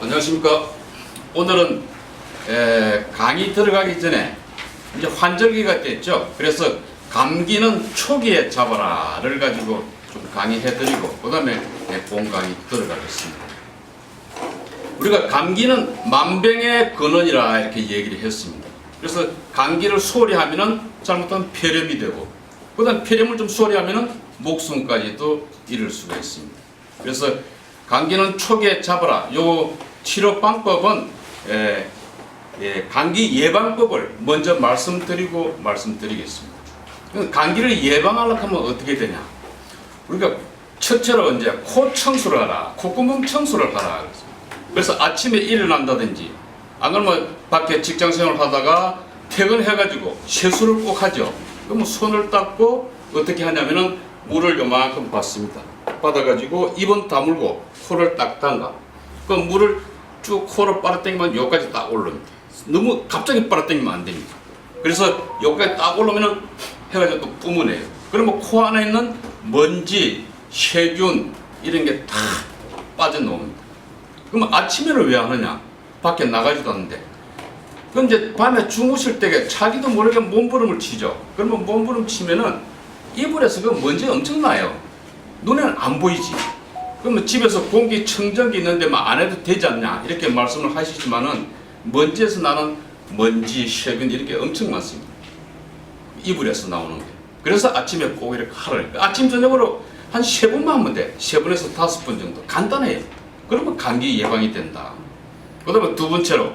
안녕하십니까. 오늘은 강의 들어가기 전에 이제 환절기가 됐죠. 그래서 감기는 초기에 잡아라를 가지고 좀 강의해드리고 그 다음에 본 강의 들어가겠습니다. 우리가 감기는 만병의 근원이라 이렇게 얘기를 했습니다. 그래서 감기를 소홀히 하면은 잘못하면 폐렴이 되고 그 다음 폐렴을 좀 소홀히 하면은 목숨까지도 이를 수가 있습니다. 그래서 감기는 초기에 잡아라. 요 치료 방법은 감기 예방법을 먼저 말씀드리겠습니다. 감기를 예방하려고 하면 어떻게 되냐? 우리가 첫째로 이제 코 청소를 하라, 콧구멍 청소를 하라. 그래서 아침에 일어난다든지 안 그러면 밖에 직장 생활을 하다가 퇴근해가지고 세수를 꼭 하죠. 그러면 손을 닦고 어떻게 하냐면은 물을 요만큼 받습니다. 받아가지고 입은 다물고 코를 딱 담가. 그 물을 쭉 코를 빨아당기면 여기까지 딱 올라옵니다. 너무 갑자기 빨아당기면 안 됩니다. 그래서 여기까지 딱 올라오면은 해가지고 또 뿜어내요. 그러면 코 안에 있는 먼지, 세균 이런 게 다 빠져나옵니다. 그러면 아침에는 왜 안 하냐? 밖에 나가지도 않는데. 그럼 이제 밤에 주무실 때 자기도 모르게 몸부림을 치죠. 그러면 몸부림 치면은 이불에서 그 먼지 엄청 나요. 눈에는 안 보이지. 그러면 집에서 공기청정기 있는데만 안 해도 되지 않냐 이렇게 말씀을 하시지만은 먼지에서 나는 먼지, 세균 이렇게 엄청 많습니다. 이불에서 나오는 게. 그래서 아침에 꼭 이렇게 하라니까. 아침 저녁으로 한 3번만 하면 돼. 3번에서 5번 정도. 간단해요. 그러면 감기 예방이 된다. 그 다음에 두 번째로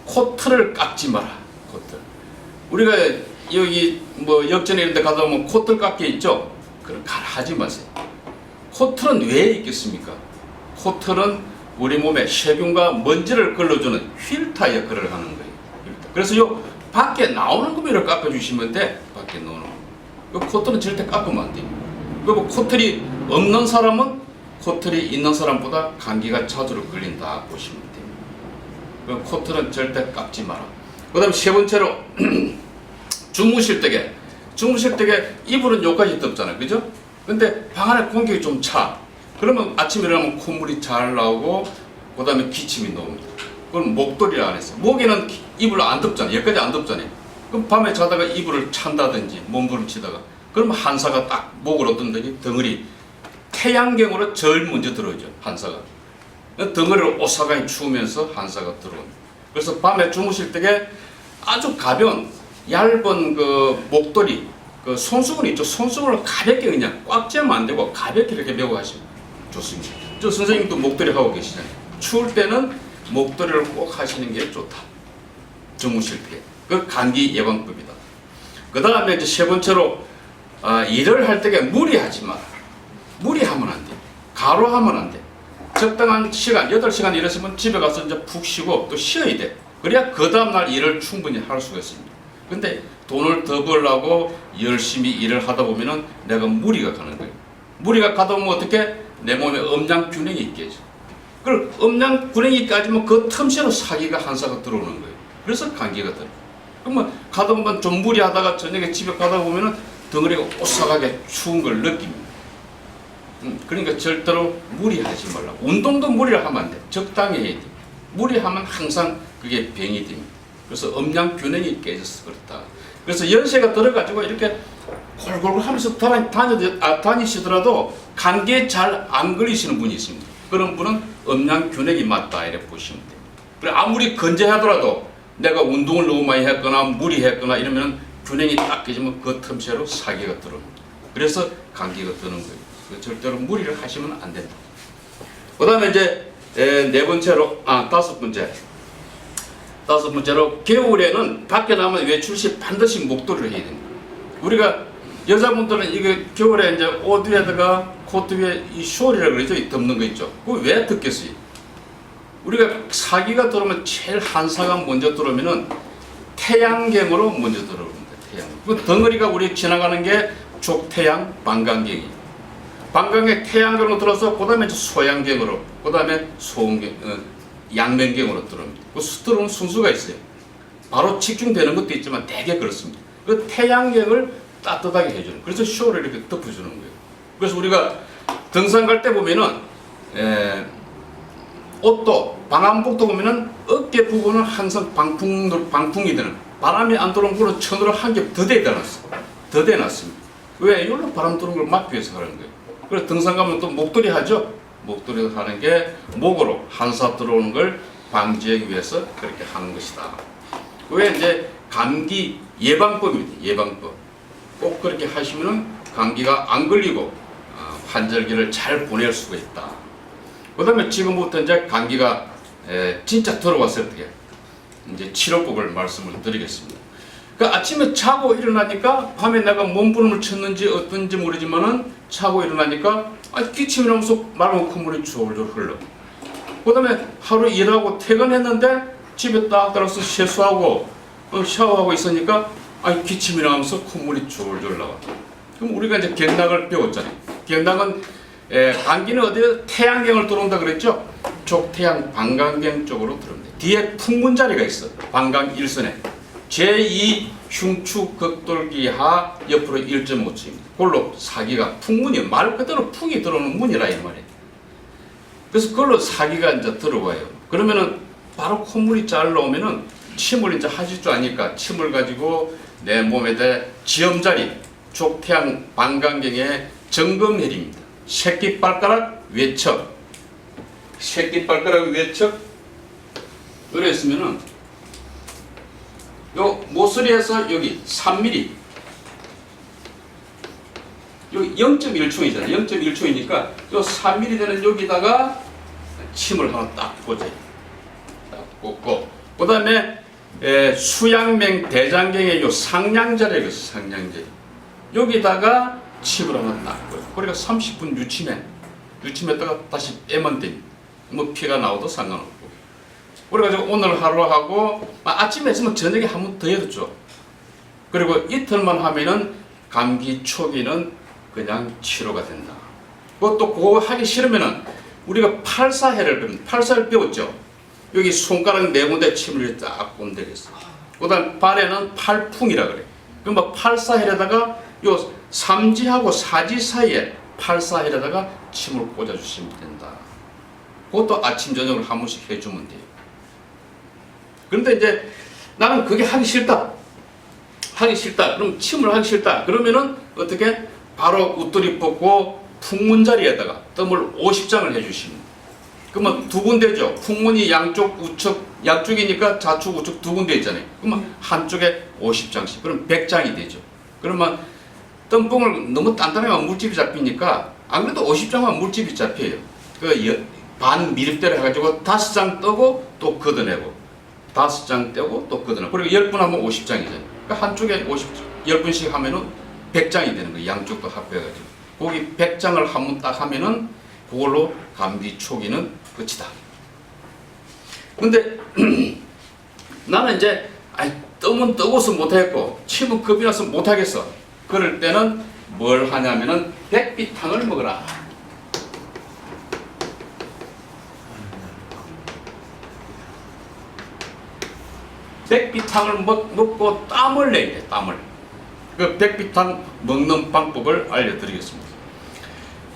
코털을 깎지 마라. 코털. 우리가 여기 뭐 역전에 이런 데 가다 보면 코털 깎여 있죠? 그럼 하지 마세요. 코털은 왜 있겠습니까? 코털은 우리 몸에 세균과 먼지를 걸러주는 필터 역할을 하는 거예요. 그래서 요 밖에 나오는 거를 깎아주시면 돼. 밖에 나오는 거. 코털은 절대 깎으면 안 돼요. 그리고 코털이 없는 사람은 코털이 있는 사람보다 감기가 자주 걸린다 보시면 돼요. 코털은 절대 깎지 마라. 그 다음에 세 번째로 주무실 때게 이불은 여기까지 덮잖아요. 그죠? 근데 방 안에 공기가 좀 차. 그러면 아침에 일어나면 콧물이 잘 나오고 그 다음에 기침이 나옵니다. 그건 목도리를 안 했어요. 목에는 이불을 안 덮잖아요. 여기까지 안 덮잖아요. 그럼 밤에 자다가 이불을 찬다든지 몸부림 치다가 그러면 한사가 딱 목으로 든다든지 덩어리 태양경으로 제일 먼저 들어오죠. 한사가. 덩어리를 오사간이 추우면서 한사가 들어옵니다. 그래서 밤에 주무실 때게 아주 가벼운 얇은 그 목도리 그 손수건 있죠. 손수건을 가볍게 그냥 꽉 쥐면 안 되고 가볍게 이렇게 메고 하시면 좋습니다. 저 선생님도 목도리 하고 계시잖아요. 추울 때는 목도리를 꼭 하시는 게 좋다. 주무실 때. 그 감기 예방법이다. 그 다음에 이제 세 번째로 일을 할 때에 무리하지 마라. 무리하면 안 돼. 가로하면 안 돼. 적당한 시간, 8시간 일했으면 집에 가서 이제 푹 쉬고 또 쉬어야 돼. 그래야 그 다음날 일을 충분히 할 수가 있습니다. 근데 돈을 더 벌려고 열심히 일을 하다 보면은 내가 무리가 가는 거예요. 무리가 가다 보면 어떻게? 내 몸에 음양균형이 깨져. 그걸 음양균형이 깨지면 그 틈새로 사기가 한사가 들어오는 거예요. 그래서 감기가 들어요. 그러면 가다 보면 좀 무리하다가 저녁에 집에 가다 보면은 덩어리가 오싹하게 추운 걸 느낍니다. 그러니까 절대로 무리하지 말라고. 운동도 무리를 하면 안 돼. 적당히 해야 돼. 무리하면 항상 그게 병이 됩니다. 그래서 음양균형이 깨져서 그렇다. 그래서 연세가 들어가지고 이렇게 골골 하면서 다니시더라도 감기에 잘 안 걸리시는 분이 있습니다. 그런 분은 음양균형이 맞다 이렇게 보시면 돼요. 그래 아무리 건재하더라도 내가 운동을 너무 많이 했거나 무리했거나 이러면 균형이 딱 깨지면 그 틈새로 사기가 들어옵니다. 그래서 감기가 드는 거예요. 절대로 무리를 하시면 안 된다. 그 다음에 이제 다섯 번째로 겨울에는 밖에 나가면 외출 시 반드시 목도리를 해야 됩니다. 우리가 여자분들은 이게 겨울에 이제 옷 위에다가 코트 위에 이 숄이라고 그러죠. 이 덮는 거 있죠. 그거 왜 덮겠어요? 우리가 사기가 들어오면 제일 한사가 먼저 들어오면은 태양경으로 먼저 들어옵니다. 태양. 그 덩어리가 우리 지나가는 게 족태양, 방광경이. 방광의 태양경으로 들어서 그 다음에 소양경으로, 그 다음에 양면경으로 들어옵니다. 그 들어오는 순수가 있어요. 바로 집중되는 것도 있지만 되게 그렇습니다. 그 태양경을 따뜻하게 해주는. 그래서 숄을 이렇게 덮어주는 거예요. 그래서 우리가 등산 갈 때 보면은 옷도 방한복도 보면은 어깨 부분은 항상 방풍이 되는, 바람이 안 들어오는 걸로 천으로 한 겹 더 대놨어. 더 대놨습니다. 왜? 이걸로 바람 들어오는 걸 막기 위해서 하는 거예요. 그래서 등산 가면 또 목도리 하죠. 목도리 하는 게 목으로 한사 들어오는 걸 방지하기 위해서 그렇게 하는 것이다. 왜? 이제 감기 예방법입니다. 예방법. 꼭 그렇게 하시면은 감기가 안 걸리고 환절기를 잘 보낼 수가 있다. 그 다음에 지금부터 이제 감기가 진짜 들어왔을 때 이제 치료법을 말씀을 드리겠습니다. 그 아침에 자고 일어나니까 밤에 내가 몸부림을 쳤는지 어떤지 모르지만은 자고 일어나니까 기침이 나면서 맑은 콧물이 졸졸 흘러. 그 다음에 하루 일하고 퇴근했는데 집에 딱 들어서 세수하고 샤워하고 있으니까 기침이 나면서 콧물이 졸졸 나와. 그럼 우리가 이제 경락을 배웠잖아요. 경락은 감기는 어디에 태양경을 들어온다 그랬죠? 족태양 방광경 쪽으로 들어옵니다. 뒤에 풍문자리가 있어. 방광 일선에 제2 흉추 극돌기하 옆으로 1.5층입니다. 그걸로 사기가 풍문이 말 그대로 풍이 들어오는 문이라 이 말이에요. 그래서 그걸로 사기가 이제 들어와요. 그러면은 바로 콧물이 잘 나오면은 침을 이제 하실 줄 아니까 침을 가지고 내 몸에다 지엄자리 족태양 방광경의 정금혈입니다. 새끼발가락 외척, 새끼발가락 외척 그랬으면은 요 모서리에서 여기 3mm 여기 0.1초이잖아요. 0.1초이니까 요 3mm 되는 여기다가 침을 하나 딱 꽂아요. 딱 꽂고 그 다음에 수양맹 대장경의 요 상냥자리가 있어요. 상냥자리 여기다가 침을 하나 딱 꽂아요. 그러니까 30분 유침했다가 다시 빼면 됩니다. 뭐 피가 나와도 상관없고. 그래가지고 오늘 하루 하고 아침에 했으면 저녁에 한 번 더 해도 줘. 그리고 이틀만 하면은 감기 초기는 그냥 치료가 된다. 그것도 그거 하기 싫으면은 우리가 팔사해를 배웁니다. 팔사를 배웠죠. 여기 손가락 네 군데 침을 딱 꽂으면 되겠어. 그 다음 발에는 팔풍이라 그래. 그럼 뭐 팔사해에다가 요 삼지하고 사지 사이에 팔사해에다가 침을 꽂아주시면 된다. 그것도 아침 저녁을 한 번씩 해주면 돼요. 그런데 이제 나는 그게 하기 싫다. 그럼 침을 하기 싫다. 그러면은 어떻게? 바로 웃돌이 뽑고 풍문자리에다가 뜸을 50장을 해주십니다. 그러면 두 군데죠. 풍문이 양쪽 우측, 양쪽이니까 좌측 우측 두 군데 있잖아요. 그러면 한쪽에 50장씩. 그럼 100장이 되죠. 그러면 뜸뽕을 너무 단단하면 물집이 잡히니까 안 그래도 50장만 물집이 잡혀요. 그 반 미립대로 해가지고 5장 떠고 또 걷어내고 5장 떼고 또 걷어내고 그리고 10분 하면 50장이잖아요. 그러니까 한쪽에 10분씩 하면은 100장이 되는 거예요. 양쪽도 합해가지고. 거기 100장을 한 번 딱 하면은 그걸로 감기 초기는 끝이다. 근데 나는 이제 뜸은 뜨고서 못하겠고 침은 겁이 나서 못하겠어. 그럴 때는 뭘 하냐면은 백비탕을 먹어라. 백비탕을 먹고 땀을 내야 돼. 땀을. 그 백비탕 먹는 방법을 알려드리겠습니다.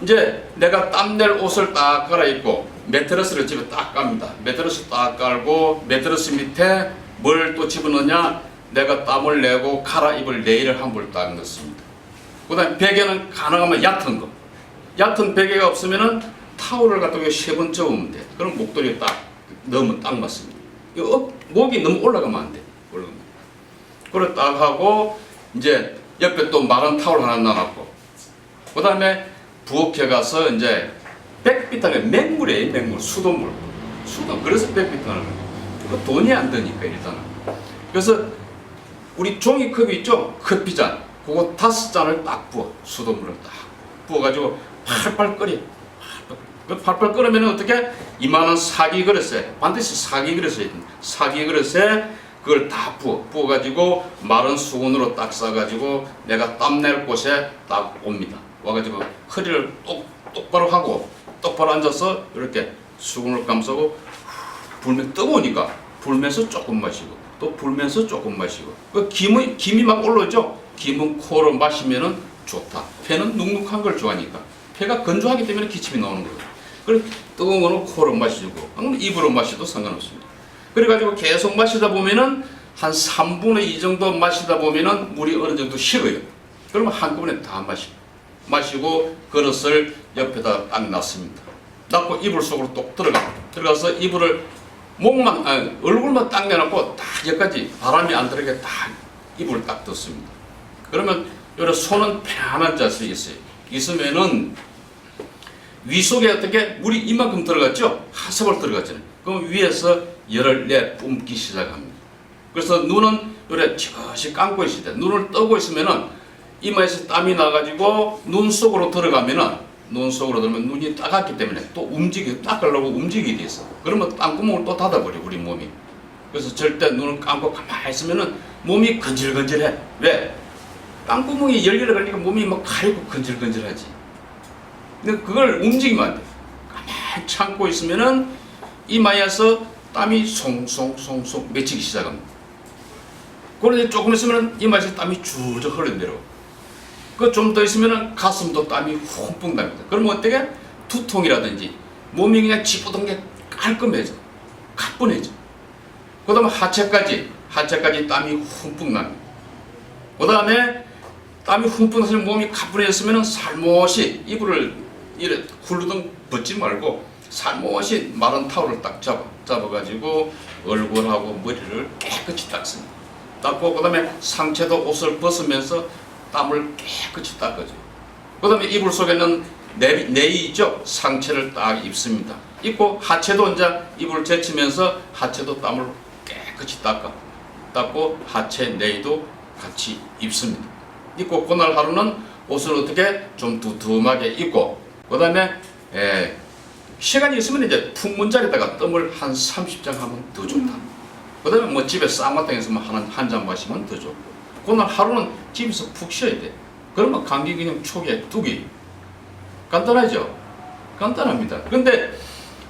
이제 내가 땀낼 옷을 딱 갈아입고 매트러스를 집에 딱 깝니다. 매트러스 딱 깔고 매트러스 밑에 뭘 또 집어넣냐? 내가 땀을 내고 갈아입을 네일을 한 벌 딱 넣습니다. 그 다음에 베개는 가능하면 얕은 거. 얕은 베개가 없으면은 타올을 갖다가 3번 접으면 돼. 그럼 목도리에 딱 넣으면 딱 맞습니다. 목이 너무 올라가면 안 돼. 그걸 딱 하고 이제 옆에 또 마른 타올 하나 놔놨고 그 다음에 부엌에 가서 이제 백비탕에 맹물이에요. 맹물, 수돗물. 그래서 백비탕을 그 돈이 안 드니까 일단은. 그래서 우리 종이컵 있죠? 커피잔. 그거 5잔을 딱 부어. 수돗물을 딱 부어가지고 팔팔 끓여. 팔팔 끓으면 어떻게? 이만한 사기 그릇에 반드시 사기 그릇에 있는 사기 그릇에 그걸 다 부어가지고 마른 수건으로 딱 싸가지고 내가 땀낼 곳에 딱 옵니다. 와가지고 허리를 똑바로 하고 똑바로 앉아서 이렇게 수건을 감싸고 불면 뜨거우니까 불면서 조금 마시고 또 불면서 조금 마시고 그 김이 막 올라오죠. 김은 코로 마시면은 좋다. 폐는 눅눅한 걸 좋아하니까 폐가 건조하기 때문에 기침이 나오는 거예요. 그래 뜨거운 거는 코로 마시고 아니면 입으로 마셔도 상관없습니다. 그래가지고 계속 마시다 보면은 한 3분의 2 정도 마시다 보면은 물이 어느 정도 식어요. 그러면 한꺼번에 다 마시고 그릇을 옆에다 딱 놨습니다. 놨고 이불 속으로 똑 들어가서 이불을 얼굴만 딱 내놓고 딱 여기까지 바람이 안 들어게 딱 이불을 딱 덮습니다. 그러면 요래 손은 편안한 자세에 있으면은 위 속에 어떻게 물이 이만큼 들어갔죠? 한 사발 들어갔잖아요. 그럼 위에서 열을 뿜기 시작합니다. 그래서 눈은 요래 지그시 감고 있을 때 눈을 뜨고 있으면은 이마에서 땀이 나가지고 눈 속으로 들어가면은 눈이 따갑기 때문에 또 닦으려고 움직이게 돼 있어. 그러면 땀구멍을 또 닫아버려 우리 몸이. 그래서 절대 눈을 감고 가만히 있으면은 몸이 건질건질해. 왜? 땀구멍이 열리려 그러니까 몸이 막 가리고 건질건질하지. 근데 그걸 움직이면 안 돼. 가만히 참고 있으면은 이마에서 땀이 송송송송 맺히기 시작합니다. 그런데 조금 있으면 이마에서 땀이 줄줄 흘러내려. 그 좀 더 있으면 가슴도 땀이 흠뻑 납니다. 그러면 어떻게? 두통이라든지 몸이 그냥 찌뿌둥 게 깔끔해져. 가뿐해져. 그 다음에 하체까지 땀이 흠뻑 납니다. 그 다음에 땀이 흠뻑 나서 몸이 가뿐해졌으면 살못이 이불을 이래 훌루덩 벗지 말고 살못이 마른 타올을 딱 잡아가지고 얼굴하고 머리를 깨끗이 닦습니다. 닦고 그 다음에 상체도 옷을 벗으면서 땀을 깨끗이 닦아줘요. 그 다음에 이불 속에는 내이 있죠? 상체를 딱 입습니다. 입고 하체도 이제 이불을 제치면서 하체도 땀을 깨끗이 닦고 하체 내이도 같이 입습니다. 입고 그날 하루는 옷을 어떻게 좀 두툼하게 입고 그 다음에 시간이 있으면 이제 풍문자리에다가 뜸을 한 30장 하면 더 좋다. 그 다음에 뭐 집에 쌍화탕에서 한 잔 마시면 더 좋고 그날 하루는 집에서 푹 쉬어야 돼. 그러면 감기 그냥 초기에 뚝이 간단하죠? 간단합니다. 근데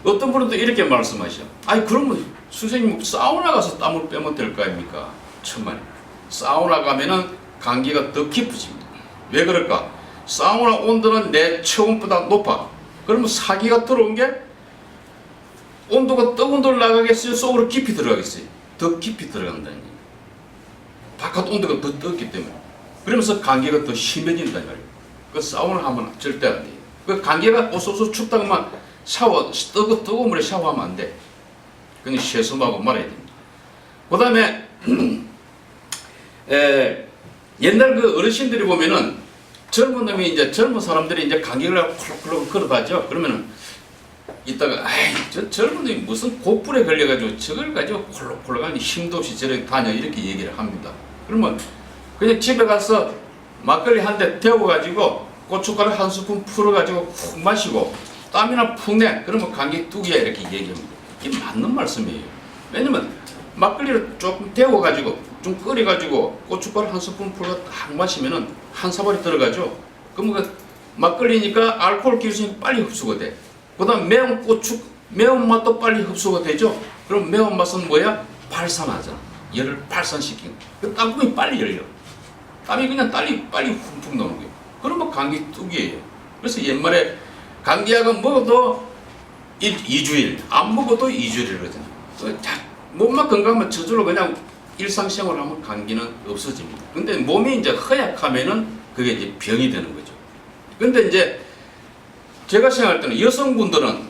어떤 분은 또 이렇게 말씀하셔. 아니 그러면 선생님 사우나 가서 땀을 빼면 될 거 아닙니까? 정말 사우나 가면은 감기가 더 깊어집니다. 왜 그럴까? 사우나 온도는 내 체온보다 높아. 그러면 사기가 들어온 게 온도가 뜨거운 데로 나가겠어요? 속으로 깊이 들어가겠어요? 더 깊이 들어간다는 얘기예요. 바깥 온도가 더 뜨겁기 때문에. 그러면서 감기가 더 심해진다는 말이에요. 그 사우나를 하면 절대 안 돼요. 그 감기가 오소소 춥다고만 뜨거운 물에 샤워하면 안 돼. 그냥 세수하고 말아야 됩니다. 그 다음에 옛날 그 어르신들이 보면은 젊은 사람들이 이제 감기를 콜록콜록 걸어다죠. 그러면은 이따가 저 젊은 놈이 무슨 곧불에 걸려가지고 저걸 가지고 콜록콜록 하니 힘도 없이 저렇게 다녀 이렇게 얘기를 합니다. 그러면 그냥 집에 가서 막걸리 한 대 데워가지고 고춧가루 한 스푼 풀어가지고 푹 마시고 땀이나 푹 내. 그러면 감기 뚝이야 이렇게 얘기합니다. 이게 맞는 말씀이에요. 왜냐면 막걸리를 조금 데워가지고 좀 끓여가지고 고춧가루 한 스푼 풀어 딱 마시면은 한 사발이 들어가죠. 그럼 그 막걸리니까 알코올 기술이 빨리 흡수가 돼. 그 다음 매운맛도 빨리 흡수가 되죠. 그럼 매운맛은 뭐야? 발산하잖아. 열을 발산시키는. 그 땀이 빨리 열려. 땀이 그냥 빨리 훅훅 나오는 거예요. 그러면 감기 뚝이에요. 그래서 옛말에 감기약은 먹어도 2주일, 안 먹어도 2주일 그러잖아요. 몸만 건강하면 저절로 그냥 일상생활을 하면 감기는 없어집니다. 근데 몸이 이제 허약하면은 그게 이제 병이 되는 거죠. 근데 이제 제가 생각할 때는 여성분들은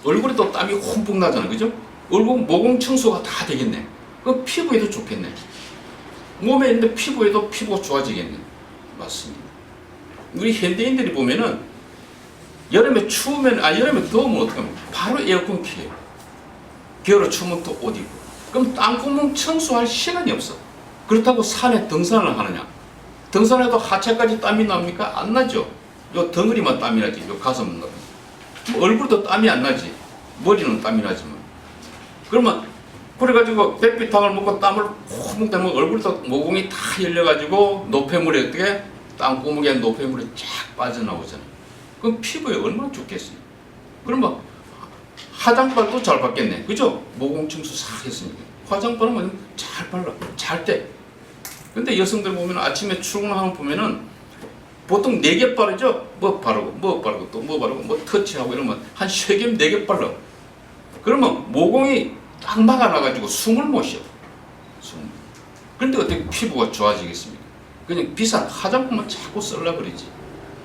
얼굴에 또 땀이 흠뻑 나잖아요. 그죠? 얼굴 모공 청소가 다 되겠네. 그 피부에도 좋겠네. 몸에 있는데 피부가 좋아지겠네. 맞습니다. 우리 현대인들이 보면은 여름에 더우면 어떡하면 바로 에어컨 켜요. 겨울에 추우면 또 옷 입고. 그럼 땀구멍 청소할 시간이 없어. 그렇다고 산에 등산을 하느냐? 등산해도 하체까지 땀이 납니까? 안 나죠. 요 덩어리만 땀이 나지. 요 가슴은 나지. 얼굴도 땀이 안 나지. 머리는 땀이 나지만. 그러면 그래가지고 백비탕을 먹고 땀을 훅 내면 얼굴도 모공이 다 열려가지고 노폐물이 어떻게 땅구멍에 노폐물이 쫙 빠져나오잖아요. 그럼 피부에 얼마나 좋겠어요. 그러면 화장발도 잘 받겠네. 그죠? 모공 청소 싹 했으니까. 화장발은 잘 발라. 잘 때. 근데 여성들 보면 아침에 출근하면 보면은 보통 4개 바르죠? 뭐 바르고 또 뭐 바르고 뭐 터치하고 이러면 한 3개 4개 발라. 그러면 모공이 딱 막아놔가지고 숨을 못 쉬어. 그런데 어떻게 피부가 좋아지겠습니까? 그냥 비싼 화장품만 자꾸 쓰려고 그러지.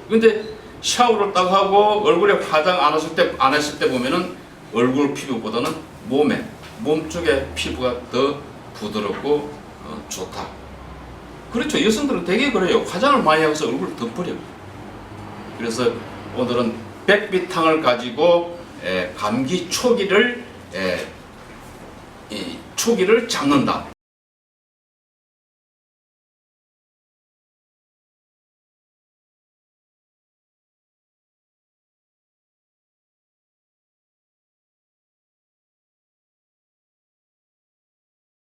근데 샤워를 딱 하고 얼굴에 화장 안 했을 때 보면은 얼굴 피부보다는 몸 쪽에 피부가 더 부드럽고 좋다. 그렇죠. 여성들은 되게 그래요. 화장을 많이 하고서 얼굴을 덮어려. 그래서 오늘은 백비탕을 가지고 감기 초기를 잡는다.